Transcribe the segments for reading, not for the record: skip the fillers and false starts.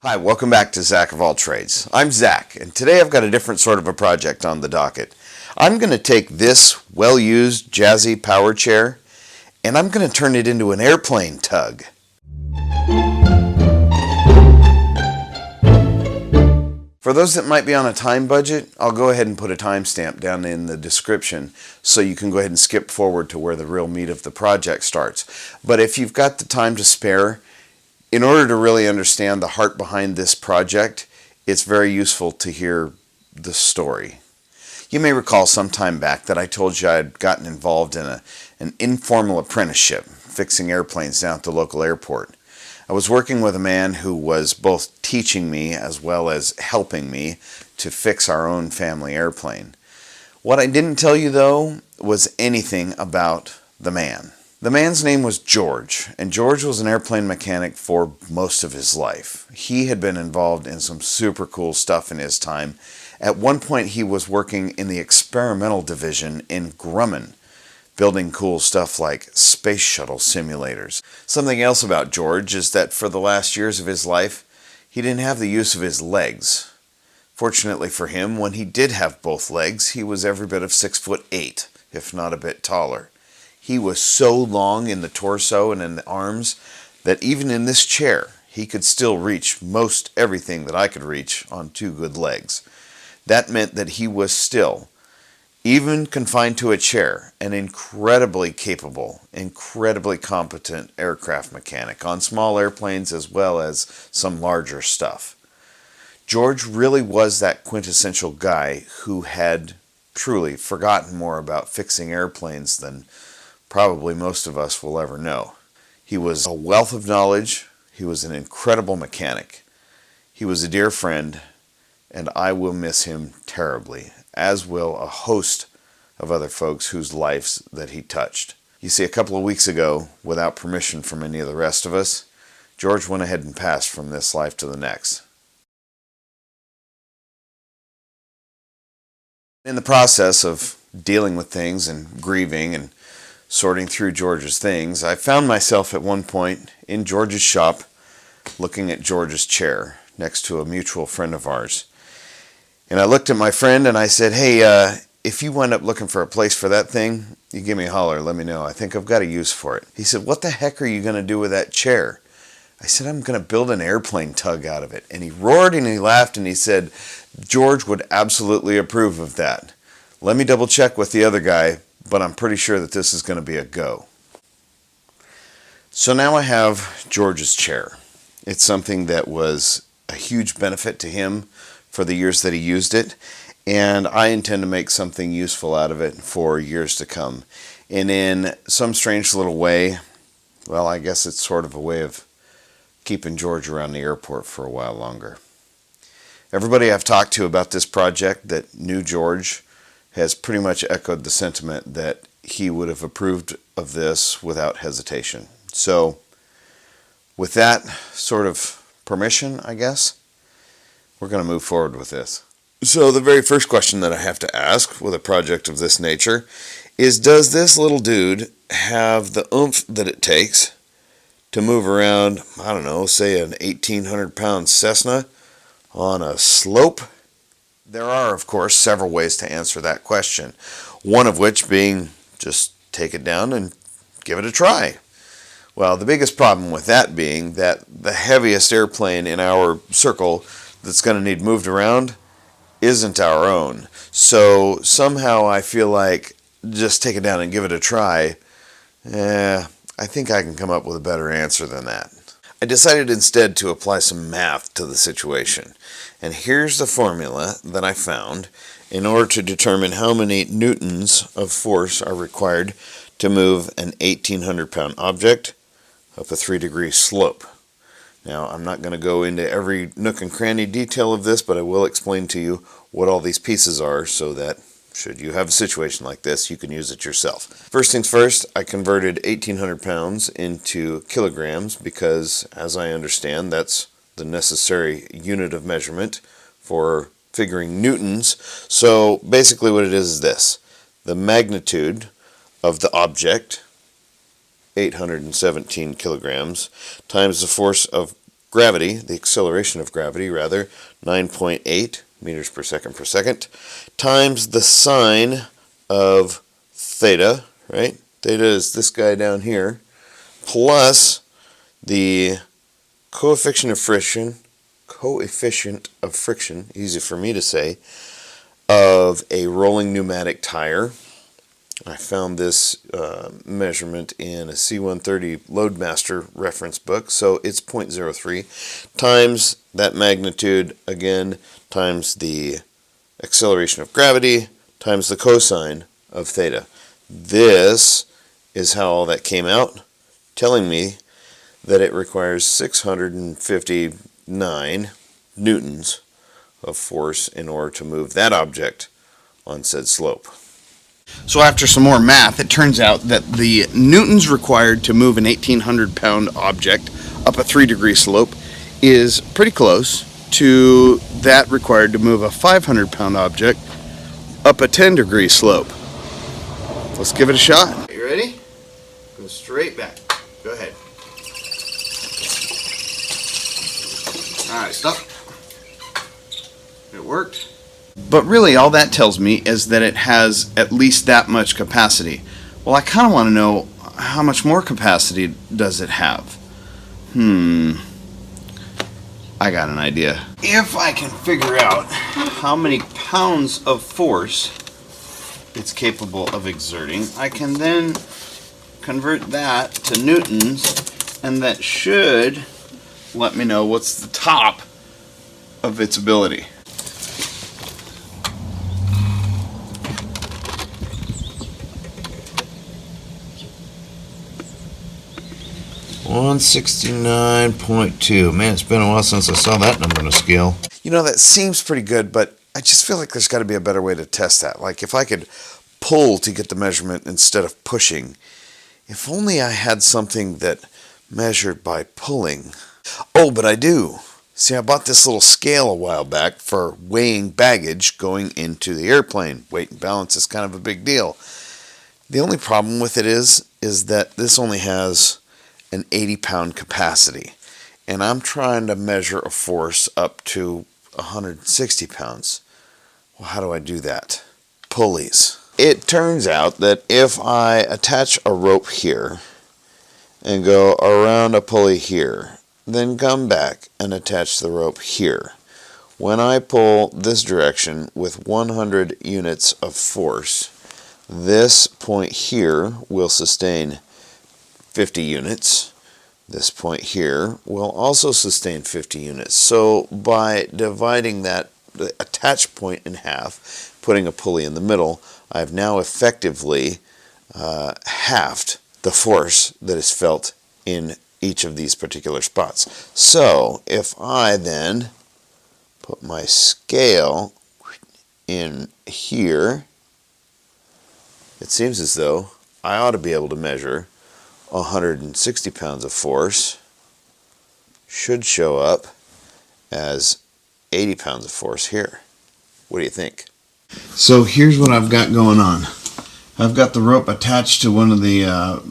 Hi, welcome back to Zach of All Trades. I'm Zach, and today I've got a different sort of a project on the docket. I'm going to take this well-used Jazzy power chair, and I'm going to turn it into an airplane tug. For those that might be on a time budget, I'll go ahead and put a timestamp down in the description so you can go ahead and skip forward to where the real meat of the project starts. But if you've got the time to spare, in order to really understand the heart behind this project, it's very useful to hear the story. You may recall some time back that I told you I had gotten involved in an informal apprenticeship fixing airplanes down at the local airport. I was working with a man who was both teaching me as well as helping me to fix our own family airplane. What I didn't tell you, though, was anything about the man. The man's name was George, and George was an airplane mechanic for most of his life. He had been involved in some super cool stuff in his time. At one point, he was working in the experimental division in Grumman, building cool stuff like space shuttle simulators. Something else about George is that for the last years of his life, he didn't have the use of his legs. Fortunately for him, when he did have both legs, he was every bit of 6'8", if not a bit taller. He was so long in the torso and in the arms that even in this chair, he could still reach most everything that I could reach on two good legs. That meant that he was still, even confined to a chair, an incredibly capable, incredibly competent aircraft mechanic on small airplanes as well as some larger stuff. George really was that quintessential guy who had truly forgotten more about fixing airplanes than probably most of us will ever know. He was a wealth of knowledge. He was an incredible mechanic. He was a dear friend, and I will miss him terribly, as will a host of other folks whose lives that he touched. You see, a couple of weeks ago, without permission from any of the rest of us, George went ahead and passed from this life to the next. In the process of dealing with things and grieving and sorting through George's things, I found myself at one point in George's shop looking at George's chair next to a mutual friend of ours. And I looked at my friend and I said, hey, if you wind up looking for a place for that thing, you give me a holler, let me know. I think I've got a use for it. He said, what the heck are you going to do with that chair? I said, I'm going to build an airplane tug out of it. And he roared and he laughed and he said, George would absolutely approve of that. Let me double check with the other guy, but I'm pretty sure that this is going to be a go. So now I have George's chair. It's something that was a huge benefit to him for the years that he used it, and I intend to make something useful out of it for years to come. And in some strange little way, well, I guess it's sort of a way of keeping George around the airport for a while longer. Everybody I've talked to about this project that knew George has pretty much echoed the sentiment that he would have approved of this without hesitation. So, with that sort of permission, I guess, we're going to move forward with this. So, the very first question that I have to ask with a project of this nature is, does this little dude have the oomph that it takes to move around, I don't know, say an 1,800-pound Cessna on a slope? There are, of course, several ways to answer that question, one of which being just take it down and give it a try. Well, the biggest problem with that being that the heaviest airplane in our circle that's going to need moved around isn't our own. So somehow I feel like just take it down and give it a try. I think I can come up with a better answer than that. I decided instead to apply some math to the situation. And here's the formula that I found in order to determine how many newtons of force are required to move an 1,800-pound object up a 3-degree slope. Now, I'm not going to go into every nook and cranny detail of this, but I will explain to you what all these pieces are so that should you have a situation like this, you can use it yourself. First things first, I converted 1,800 pounds into kilograms because, as I understand, that's the necessary unit of measurement for figuring newtons. So basically what it is this. The magnitude of the object, 817 kilograms, times the force of gravity, the acceleration of gravity rather, 9.8 meters per second, times the sine of theta, right? Theta is this guy down here, plus the coefficient of friction, easy for me to say, of a rolling pneumatic tire. I found this measurement in a C-130 Loadmaster reference book, so it's 0.03 times that magnitude again, times the acceleration of gravity, times the cosine of theta. This is how all that came out, telling me that it requires 659 newtons of force in order to move that object on said slope. So after some more math, it turns out that the newtons required to move an 1,800-pound object up a 3-degree slope is pretty close to that required to move a 500-pound object up a 10-degree slope. Let's give it a shot. You ready? Go straight back. Go ahead. Alright, stop. It worked. But really all that tells me is that it has at least that much capacity. Well, I kind of want to know how much more capacity does it have? I got an idea. If I can figure out how many pounds of force it's capable of exerting, I can then convert that to newtons, and that should let me know what's the top of its ability. $169.2. Man, it's been a while since I saw that number on a scale. You know, that seems pretty good, but I just feel like there's got to be a better way to test that. Like if I could pull to get the measurement instead of pushing. If only I had something that measured by pulling. Oh, but I do. See, I bought this little scale a while back for weighing baggage going into the airplane. Weight and balance is kind of a big deal. The only problem with it is that this only has an 80-pound capacity, and I'm trying to measure a force up to 160 pounds. Well, how do I do that? Pulleys. It turns out that if I attach a rope here and go around a pulley here, then come back and attach the rope here, when I pull this direction with 100 units of force, this point here will sustain 50 units. This point here will also sustain 50 units. So by dividing that attached point in half, putting a pulley in the middle, I've now effectively halved the force that is felt in each of these particular spots. So if I then put my scale in here, it seems as though I ought to be able to measure 160 pounds of force. Should show up as 80 pounds of force here. What do you think? So here's what I've got going on. I've got the rope attached to one of the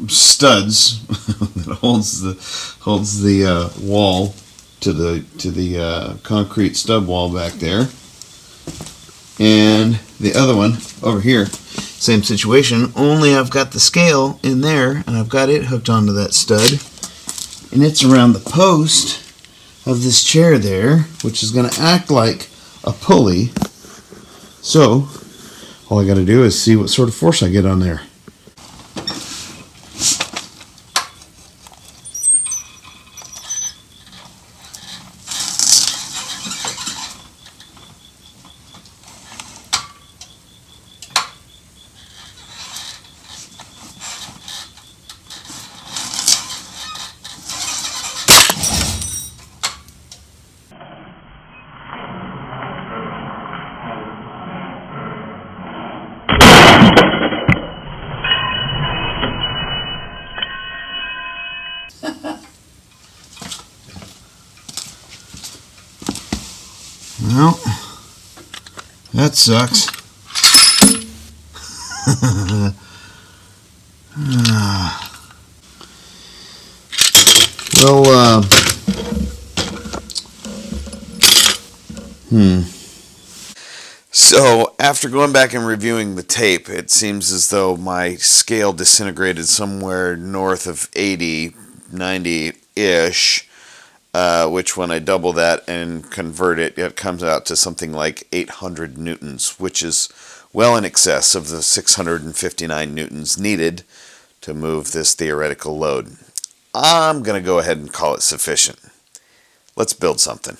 studs that holds the wall to the concrete stub wall back there, and the other one over here, same situation, only I've got the scale in there and I've got it hooked onto that stud, and it's around the post of this chair there, which is going to act like a pulley. So all I got to do is see what sort of force I get on there. Well, that sucks. Well, So, after going back and reviewing the tape, it seems as though my scale disintegrated somewhere north of 80, 90-ish, which when I double that and convert it, it comes out to something like 800 newtons, which is well in excess of the 659 newtons needed to move this theoretical load. I'm going to go ahead and call it sufficient. Let's build something.